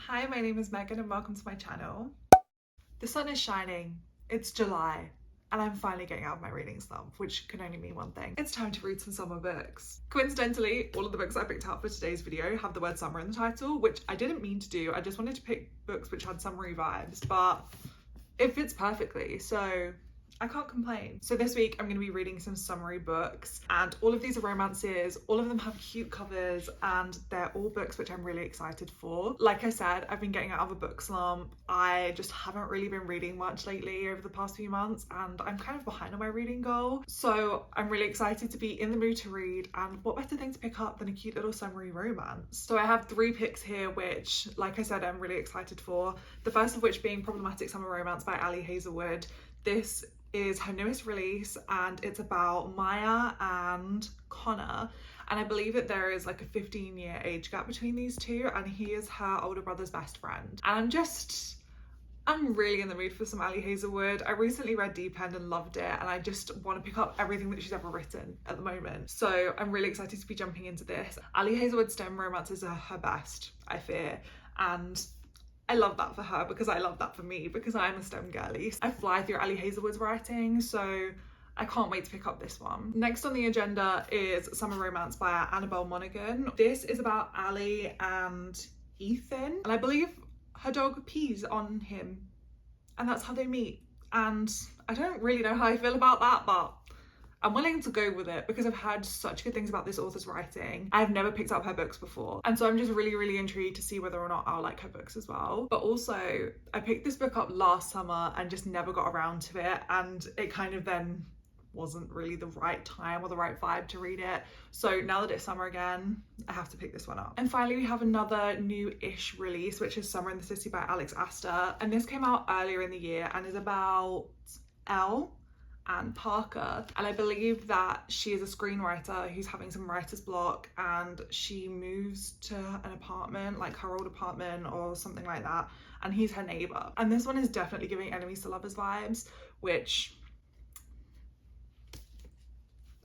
Hi, my name is Megan and welcome to my channel. The sun is shining, it's July, and I'm finally getting out of my reading slump, which can only mean one thing. It's time to read some summer books. Coincidentally, all of the books I picked out for today's video have the word summer in the title, which I didn't mean to do. I just wanted to pick books which had summery vibes, but it fits perfectly, so I can't complain. So this week I'm going to be reading some summery books, and all of these are romances. All of them have cute covers and they're all books which I'm really excited for. Like I said, I've been getting out of a book slump. I just haven't really been reading much lately over the past few months, and I'm kind of behind on my reading goal. So I'm really excited to be in the mood to read, and what better thing to pick up than a cute little summery romance. So I have 3 picks here which, like I said, I'm really excited for. The first of which being Problematic Summer Romance by Ali Hazelwood. This is her newest release and it's about Maya and Connor, and I believe that there is like a 15-year age gap between these two, and he is her older brother's best friend. And I'm really in the mood for some Ali Hazelwood. I recently read Deep End and loved it, and I just want to pick up everything that she's ever written at the moment. So I'm really excited to be jumping into this. Ali Hazelwood's STEM romances are her best, I fear, and I love that for her because I love that for me because I'm a STEM girly. I fly through Ali Hazelwood's writing, so I can't wait to pick up this one. Next on the agenda is Summer Romance by Annabelle Monaghan. This is about Ali and Ethan, and I believe her dog pees on him, and that's how they meet. And I don't really know how I feel about that, but I'm willing to go with it because I've heard such good things about this author's writing. I've never picked up her books before, and so I'm just really intrigued to see whether or not I'll like her books as well. But also, I picked this book up last summer and just never got around to it, and it kind of then wasn't really the right time or the right vibe to read it. So now that it's summer again, I have to pick this one up. And finally, we have another new-ish release, which is Summer in the City by Alex Aster, and this came out earlier in the year and is about Elle and Parker, and I believe that she is a screenwriter who's having some writer's block, and she moves to an apartment, like her old apartment or something like that, and he's her neighbor. And this one is definitely giving enemies to lovers vibes, which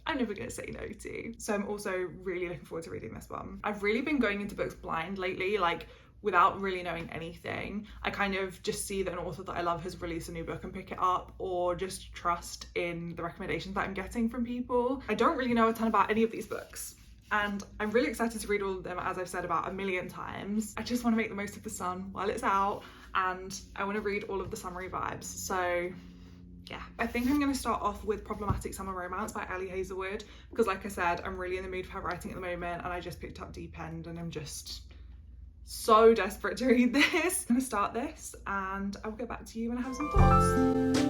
I'm never gonna say no to. So I'm also really looking forward to reading this one. I've really been going into books blind lately, like without really knowing anything. I kind of just see that an author that I love has released a new book and pick it up, or just trust in the recommendations that I'm getting from people. I don't really know a ton about any of these books, and I'm really excited to read all of them, as I've said about a million times. I just want to make the most of the sun while it's out, and I want to read all of the summery vibes. So yeah, I think I'm going to start off with Problematic Summer Romance by Ali Hazelwood because, like I said, I'm really in the mood for her writing at the moment, and I just picked up Deep End and I'm just so desperate to read this. I'm gonna start this and I'll get back to you when I have some thoughts.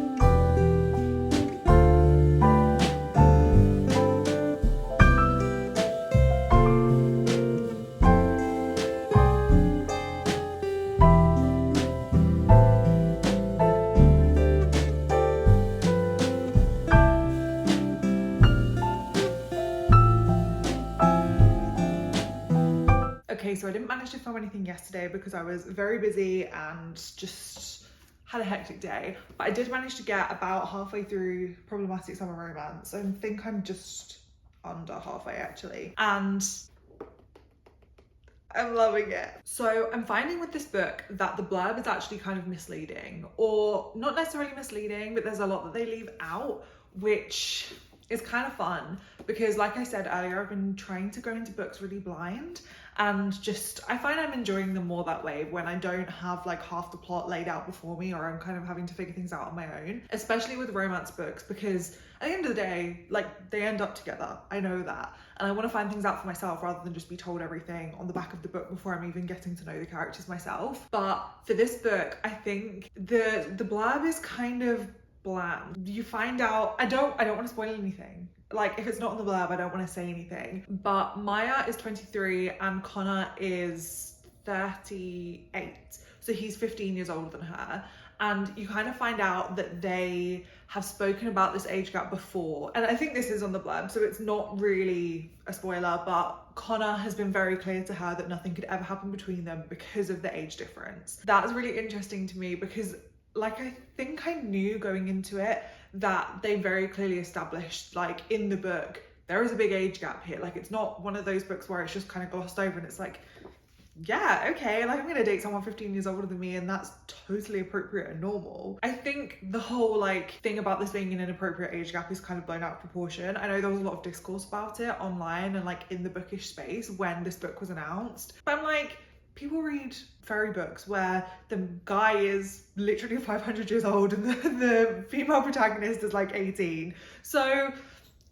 Okay, so I didn't manage to film anything yesterday because I was very busy and just had a hectic day, but I did manage to get about halfway through Problematic Summer Romance. I think I'm just under halfway actually, and I'm loving it. So I'm finding with this book that the blurb is actually kind of misleading, or not necessarily misleading, but there's a lot that they leave out, which is kind of fun because, like I said earlier, I've been trying to go into books really blind, and just I find I'm enjoying them more that way when I don't have like half the plot laid out before me, or I'm kind of having to figure things out on my own, especially with romance books, because at the end of the day, like, they end up together, I know that, and I want to find things out for myself rather than just be told everything on the back of the book before I'm even getting to know the characters myself. But for this book, I think the blurb is kind of bland. You find out, I don't want to spoil anything. Like, if it's not in the blurb, I don't want to say anything. But Maya is 23 and Connor is 38. So he's 15 years older than her. And you kind of find out that they have spoken about this age gap before. And I think this is on the blurb, so it's not really a spoiler, but Connor has been very clear to her that nothing could ever happen between them because of the age difference. That's really interesting to me because, like, I think I knew going into it that they very clearly established, like, in the book, there is a big age gap here. Like, it's not one of those books where it's just kind of glossed over and it's like, yeah, okay, like I'm gonna date someone 15 years older than me and that's totally appropriate and normal. I think the whole like thing about this being an inappropriate age gap is kind of blown out of proportion. I know there was a lot of discourse about it online and like in the bookish space when this book was announced, but I'm like, people read fairy books where the guy is literally 500 years old and the female protagonist is like 18. So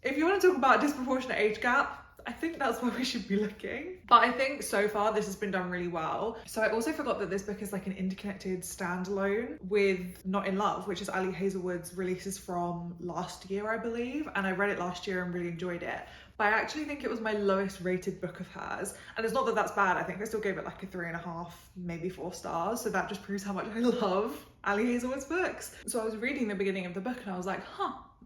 if you want to talk about a disproportionate age gap, I think that's where we should be looking. But I think so far this has been done really well. So I also forgot that this book is like an interconnected standalone with Not in Love, which is Ali Hazelwood's releases from last year, I believe. And I read it last year and really enjoyed it. But I actually think it was my lowest rated book of hers. And it's not that that's bad. I think I still gave it like a 3.5, maybe 4 stars. So that just proves how much I love Ali Hazelwood's books. So I was reading the beginning of the book and I was like,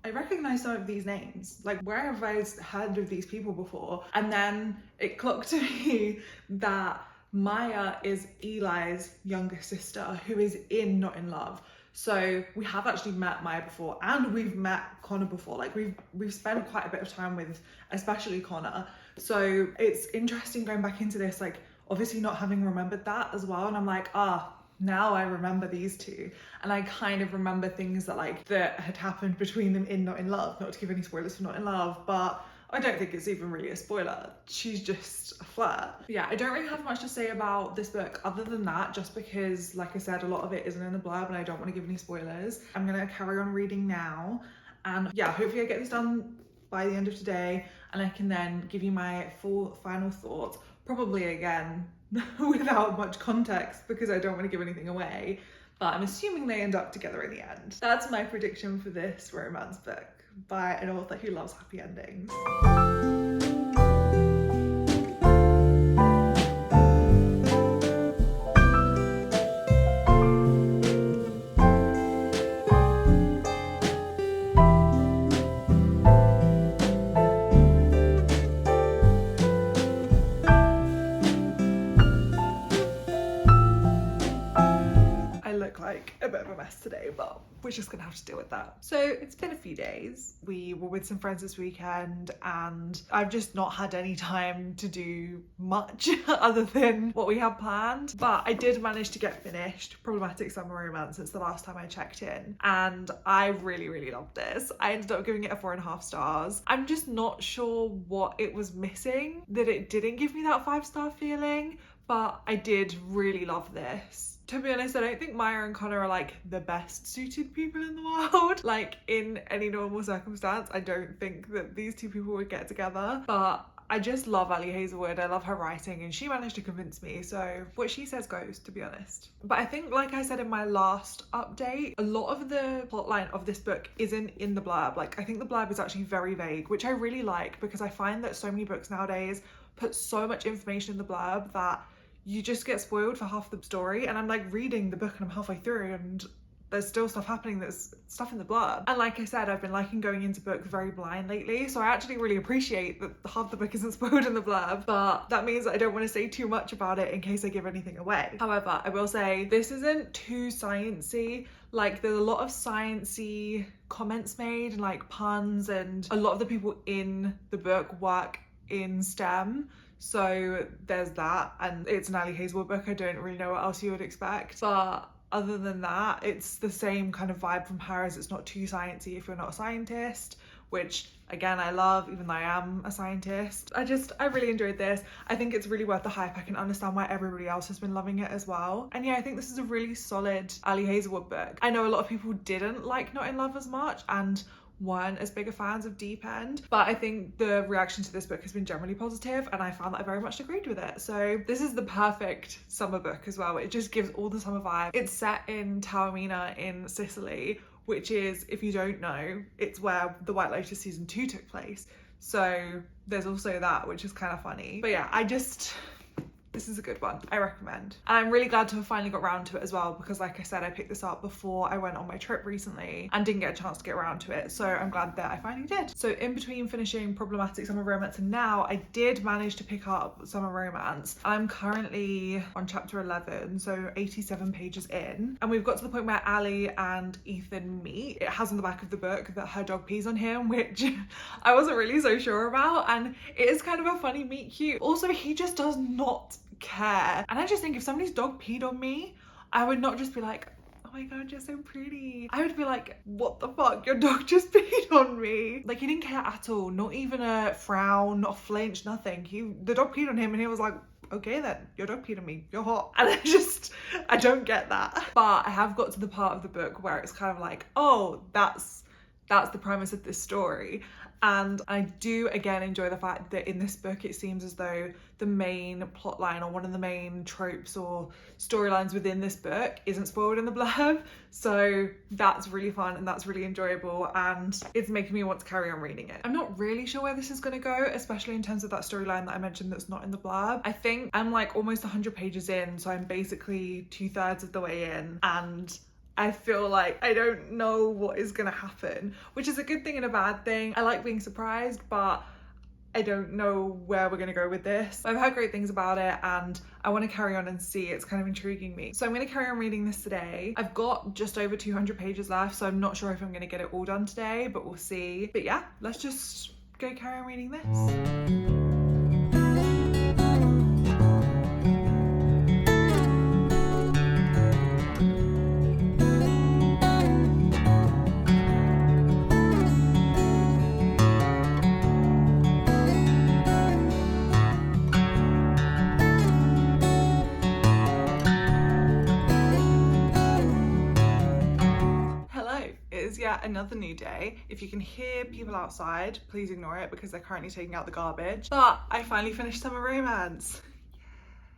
I recognize some of these names. Like, where have I heard of these people before? And then it clocked to me that Maya is Eli's younger sister who is in Not in Love. So we have actually met Maya before and we've met Connor before. Like we've spent quite a bit of time with especially Connor. So it's interesting going back into this, like obviously not having remembered that as well. And I'm like, now I remember these two, and I kind of remember things that had happened between them in Not in Love. Not to give any spoilers for Not in Love, but I don't think it's even really a spoiler. She's just a flirt. But yeah, I don't really have much to say about this book other than that, just because, like I said, a lot of it isn't in the blurb and I don't want to give any spoilers. I'm gonna carry on reading now, and yeah, hopefully I get this done by the end of today and I can then give you my full final thoughts, probably again without much context because I don't want to give anything away, but I'm assuming they end up together in the end. That's my prediction for this romance book by an author who loves happy endings. Like a bit of a mess today, but we're just gonna have to deal with that. So it's been a few days. We were with some friends this weekend and I've just not had any time to do much other than what we had planned, but I did manage to get finished Problematic Summer Romance since the last time I checked in, and I really loved this. I ended up giving it a 4.5 stars. I'm just not sure what it was missing that it didn't give me that 5-star feeling, but I did really love this. To be honest, I don't think Maya and Connor are like the best suited people in the world. Like in any normal circumstance, I don't think that these two people would get together, but I just love Ali Hazelwood. I love her writing and she managed to convince me. So what she says goes, to be honest. But I think, like I said in my last update, a lot of the plotline of this book isn't in the blurb. Like I think the blurb is actually very vague, which I really like because I find that so many books nowadays put so much information in the blurb that you just get spoiled for half the story. And I'm like reading the book and I'm halfway through and there's still stuff happening that's stuff in the blurb. And like I said, I've been liking going into books very blind lately, so I actually really appreciate that half the book isn't spoiled in the blurb, but that means that I don't want to say too much about it in case I give anything away. However, I will say this isn't too sciencey. Like there's a lot of sciencey comments made and like puns, and a lot of the people in the book work in STEM. So there's that, and it's an Ali Hazelwood book. I don't really know what else you would expect, but other than that, it's the same kind of vibe from her as it's not too sciencey if you're not a scientist, which again I love, even though I am a scientist. I really enjoyed this. I think it's really worth the hype. I can understand why everybody else has been loving it as well. And yeah, I think this is a really solid Ali Hazelwood book. I know a lot of people didn't like Not in Love as much and weren't as big a fans of Deep End, but I think the reaction to this book has been generally positive and I found that I very much agreed with it. So this is the perfect summer book as well. It just gives all the summer vibe. It's set in Taormina in Sicily, which is, if you don't know, it's where The White Lotus season 2 took place. So there's also that, which is kind of funny. But yeah, this is a good one. I recommend. And I'm really glad to have finally got around to it as well because like I said, I picked this up before I went on my trip recently and didn't get a chance to get around to it. So I'm glad that I finally did. So in between finishing Problematic Summer Romance and now, I did manage to pick up Summer Romance. I'm currently on chapter 11, so 87 pages in. And we've got to the point where Ali and Ethan meet. It has on the back of the book that her dog pees on him, which I wasn't really so sure about. And it is kind of a funny meet cute. Also, he just does not care. And I just think if somebody's dog peed on me, I would not just be like, oh my god, you're so pretty. I would be like, what the fuck, your dog just peed on me. Like, he didn't care at all, not even a frown, not a flinch, nothing. The dog peed on him and he was like, okay then, your dog peed on me, you're hot. And I don't get that. But I have got to the part of the book where it's kind of like, oh, that's the premise of this story. And I do again enjoy the fact that in this book it seems as though the main plot line or one of the main tropes or storylines within this book isn't spoiled in the blurb. So that's really fun and that's really enjoyable and it's making me want to carry on reading it. I'm not really sure where this is going to go, especially in terms of that storyline that I mentioned that's not in the blurb. I think I'm like almost 100 pages in, so I'm basically 2/3 of the way in, and I feel like I don't know what is gonna happen, which is a good thing and a bad thing. I like being surprised, but I don't know where we're gonna go with this. I've heard great things about it and I want to carry on and see. It's kind of intriguing me. So I'm gonna carry on reading this today. I've got just over 200 pages left, so I'm not sure if I'm gonna get it all done today, but we'll see. But yeah, let's just go carry on reading this. Yet another new day. If you can hear people outside, please ignore it because they're currently taking out the garbage. But I finally finished Summer Romance.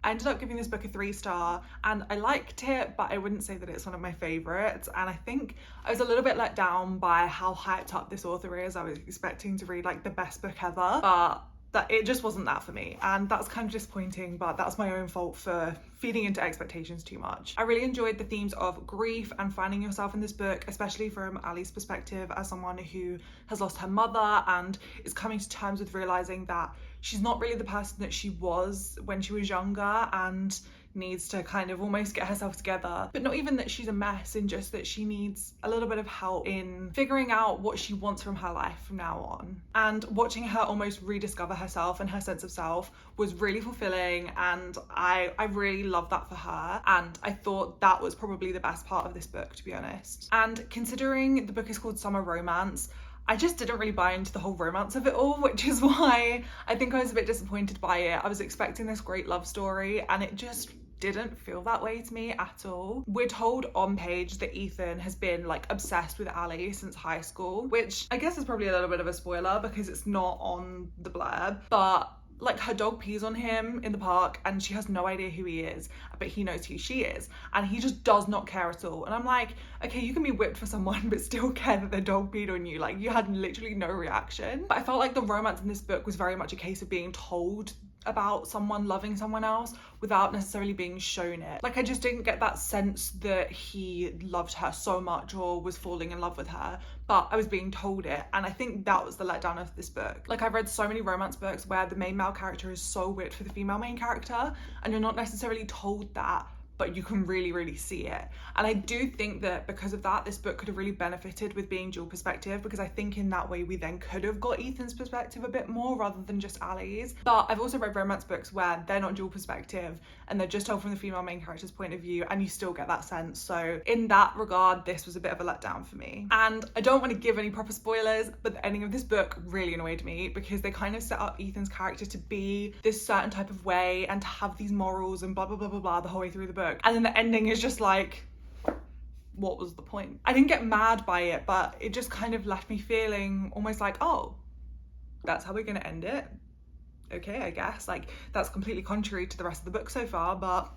I ended up giving this book a 3-star and I liked it, but I wouldn't say that it's one of my favorites. And I think I was a little bit let down by how hyped up this author is. I was expecting to read like the best book ever, but that it just wasn't that for me, and that's kind of disappointing, but that's my own fault for feeding into expectations too much. I really enjoyed the themes of grief and finding yourself in this book, especially from Ali's perspective as someone who has lost her mother and is coming to terms with realizing that she's not really the person that she was when she was younger and needs to kind of almost get herself together, but not even that she's a mess, in just that she needs a little bit of help in figuring out what she wants from her life from now on. And watching her almost rediscover herself and her sense of self was really fulfilling, and I really loved that for her, and I thought that was probably the best part of this book, to be honest. And considering the book is called Summer Romance, I just didn't really buy into the whole romance of it all, which is why I think I was a bit disappointed by it. I was expecting this great love story and it just didn't feel that way to me at all. We're told on page that Ethan has been like obsessed with Ali since high school, which I guess is probably a little bit of a spoiler because it's not on the blurb, but like her dog pees on him in the park and she has no idea who he is, but he knows who she is, and he just does not care at all. And I'm like, okay, you can be whipped for someone but still care that their dog peed on you. Like, you had literally no reaction. But I felt like the romance in this book was very much a case of being told about someone loving someone else without necessarily being shown it. Like, I just didn't get that sense that he loved her so much or was falling in love with her, but I was being told it, and I think that was the letdown of this book. Like, I've read so many romance books where the main male character is so weird for the female main character and you're not necessarily told that, but you can really see it. And I do think that because of that, this book could have really benefited with being dual perspective, because I think in that way we then could have got Ethan's perspective a bit more rather than just Ali's. But I've also read romance books where they're not dual perspective and they're just told from the female main character's point of view, and you still get that sense. So in that regard, this was a bit of a letdown for me. And I don't want to give any proper spoilers, but the ending of this book really annoyed me because they kind of set up Ethan's character to be this certain type of way and to have these morals and blah blah blah blah blah the whole way through the book. And then the ending is just like, what was the point? I didn't get mad by it, but it just kind of left me feeling almost like, oh, that's how we're gonna end it? Okay, I guess. Like, that's completely contrary to the rest of the book so far, but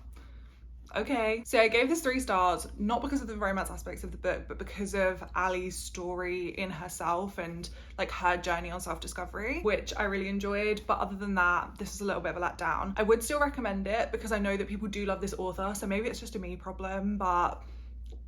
okay. So I gave this 3 stars, not because of the romance aspects of the book, but because of Ali's story in herself and like her journey on self-discovery, which I really enjoyed. But other than that, this is a little bit of a letdown. I would still recommend it because I know that people do love this author, so maybe it's just a me problem, but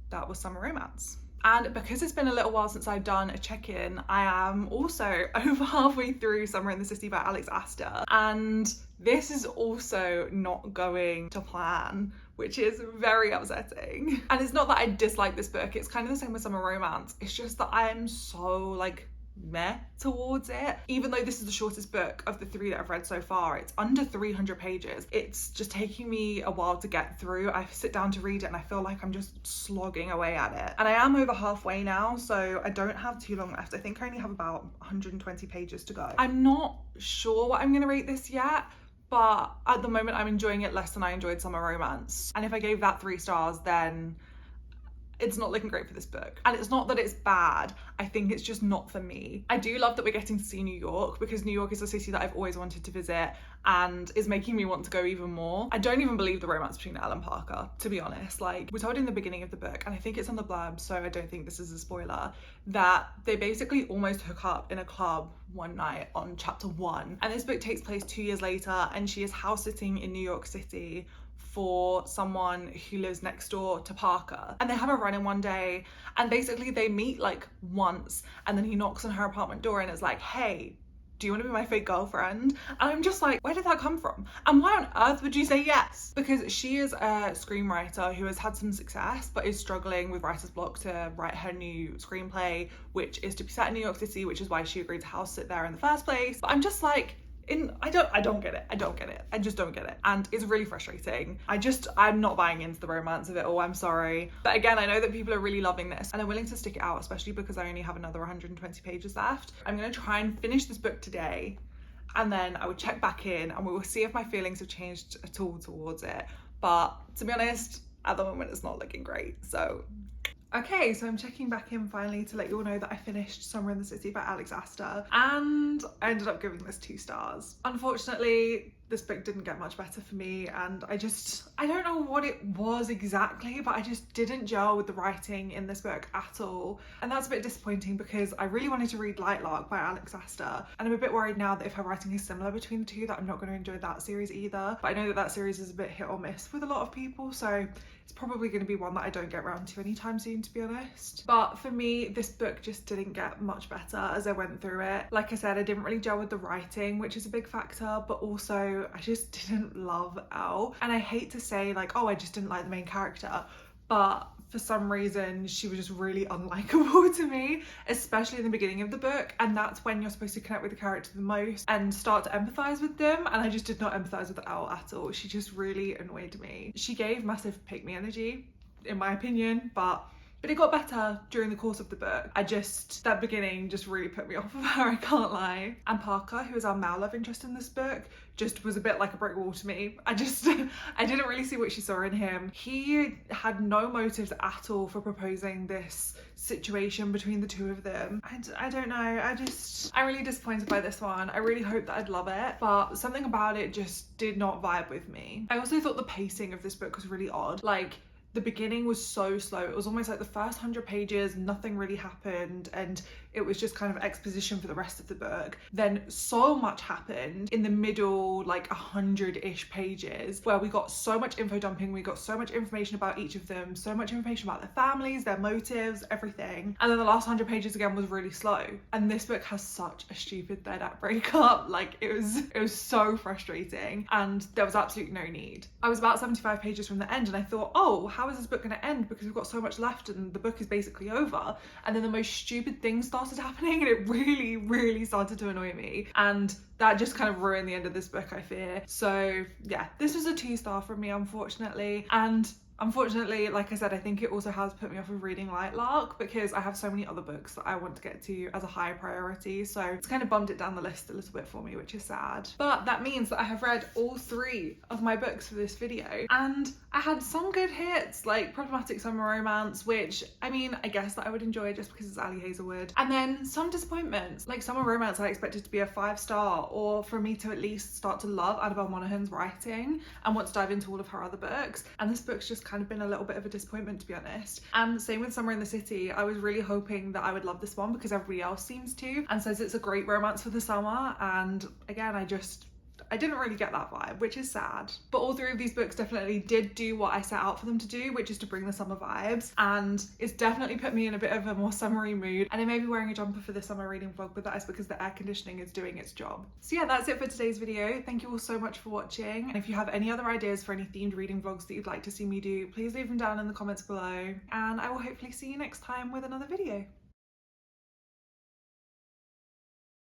that was Summer Romance. And because it's been a little while since I've done a check-in, I am also over halfway through Summer in the City by Alex Aster, and this is also not going to plan, which is very upsetting. And it's not that I dislike this book, it's kind of the same with Summer Romance, it's just that I am so like meh towards it. Even though this is the shortest book of the 3 that I've read so far, it's under 300 pages. It's just taking me a while to get through. I sit down to read it and I feel like I'm just slogging away at it. And I am over halfway now, so I don't have too long left. I think I only have about 120 pages to go. I'm not sure what I'm gonna rate this yet, but at the moment I'm enjoying it less than I enjoyed Summer Romance. And if I gave that 3 stars, then it's not looking great for this book. And it's not that it's bad, I think it's just not for me. I do love that we're getting to see New York, because New York is a city that I've always wanted to visit and is making me want to go even more. I don't even believe the romance between Elle and Parker, to be honest. Like, we're told in the beginning of the book, and I think it's on the blurb, so I don't think this is a spoiler, that they basically almost hook up in a club one night on chapter 1. And this book takes place 2 years later, and she is house sitting in New York City for someone who lives next door to Parker, and they have a run-in one day, and basically they meet like once, and then he knocks on her apartment door and is like, hey, do you want to be my fake girlfriend? And I'm just like, where did that come from? And why on earth would you say yes? Because she is a screenwriter who has had some success but is struggling with writer's block to write her new screenplay, which is to be set in New York City, which is why she agreed to house sit there in the first place. But I'm just like, I don't get it. I don't get it. I just don't get it. And it's really frustrating. I'm not buying into the romance of it all. I'm sorry. But again, I know that people are really loving this and I'm willing to stick it out, especially because I only have another 120 pages left. I'm going to try and finish this book today, and then I would check back in and we will see if my feelings have changed at all towards it. But to be honest, at the moment it's not looking great. So okay, so I'm checking back in finally to let you all know that I finished Summer in the City by Alex Aster, and I ended up giving this 2 stars. Unfortunately, this book didn't get much better for me, and I don't know what it was exactly, but I just didn't gel with the writing in this book at all. And that's a bit disappointing because I really wanted to read Lightlark by Alex Aster, and I'm a bit worried now that if her writing is similar between the two, that I'm not going to enjoy that series either. But I know that that series is a bit hit or miss with a lot of people, so it's probably going to be one that I don't get around to anytime soon, to be honest. But for me, this book just didn't get much better as I went through it. Like I said, I didn't really gel with the writing, which is a big factor, but also I just didn't love Elle. And I hate to say like, oh, I just didn't like the main character, but for some reason she was just really unlikable to me, especially in the beginning of the book, and that's when you're supposed to connect with the character the most and start to empathize with them, and I just did not empathize with Elle at all. She just really annoyed me. She gave massive pick me energy in my opinion, but it got better during the course of the book. That beginning just really put me off of her, I can't lie. And Parker, who is our male love interest in this book, just was a bit like a brick wall to me. I didn't really see what she saw in him. He had no motives at all for proposing this situation between the two of them. I don't know, I'm really disappointed by this one. I really hope that I'd love it, but something about it just did not vibe with me. I also thought the pacing of this book was really odd. Like, the beginning was so slow. It was almost like the first 100 pages, nothing really happened, and it was just kind of exposition for the rest of the book. Then so much happened in the middle, like 100-ish pages, where we got so much info dumping, we got so much information about each of them, so much information about their families, their motives, everything. And then the last 100 pages again was really slow. And this book has such a stupid third act breakup. Like, it was so frustrating, and there was absolutely no need. I was about 75 pages from the end and I thought, oh, how is this book going to end, because we've got so much left and the book is basically over. And then the most stupid things started happening, and it really started to annoy me, and that just kind of ruined the end of this book, I fear. So yeah, this was a 2-star from me, unfortunately. And unfortunately, like I said, I think it also has put me off of reading Lightlark, because I have so many other books that I want to get to as a high priority, so it's kind of bumped it down the list a little bit for me, which is sad. But that means that I have read all 3 of my books for this video, and I had some good hits, like Problematic Summer Romance, which, I mean, I guess that I would enjoy just because it's Ali Hazelwood, and then some disappointments, like Summer Romance I expected to be a 5-star, or for me to at least start to love Annabelle Monaghan's writing and want to dive into all of her other books, and this book's just kind of been a little bit of a disappointment, to be honest. And same with Summer in the City. I was really hoping that I would love this one because everybody else seems to and says it's a great romance for the summer, and again, I didn't really get that vibe, which is sad. But all 3 of these books definitely did do what I set out for them to do, which is to bring the summer vibes, and it's definitely put me in a bit of a more summery mood. And I may be wearing a jumper for this summer reading vlog, but that is because the air conditioning is doing its job. So yeah, that's it for today's video. Thank you all so much for watching, and if you have any other ideas for any themed reading vlogs that you'd like to see me do, please leave them down in the comments below, and I will hopefully see you next time with another video.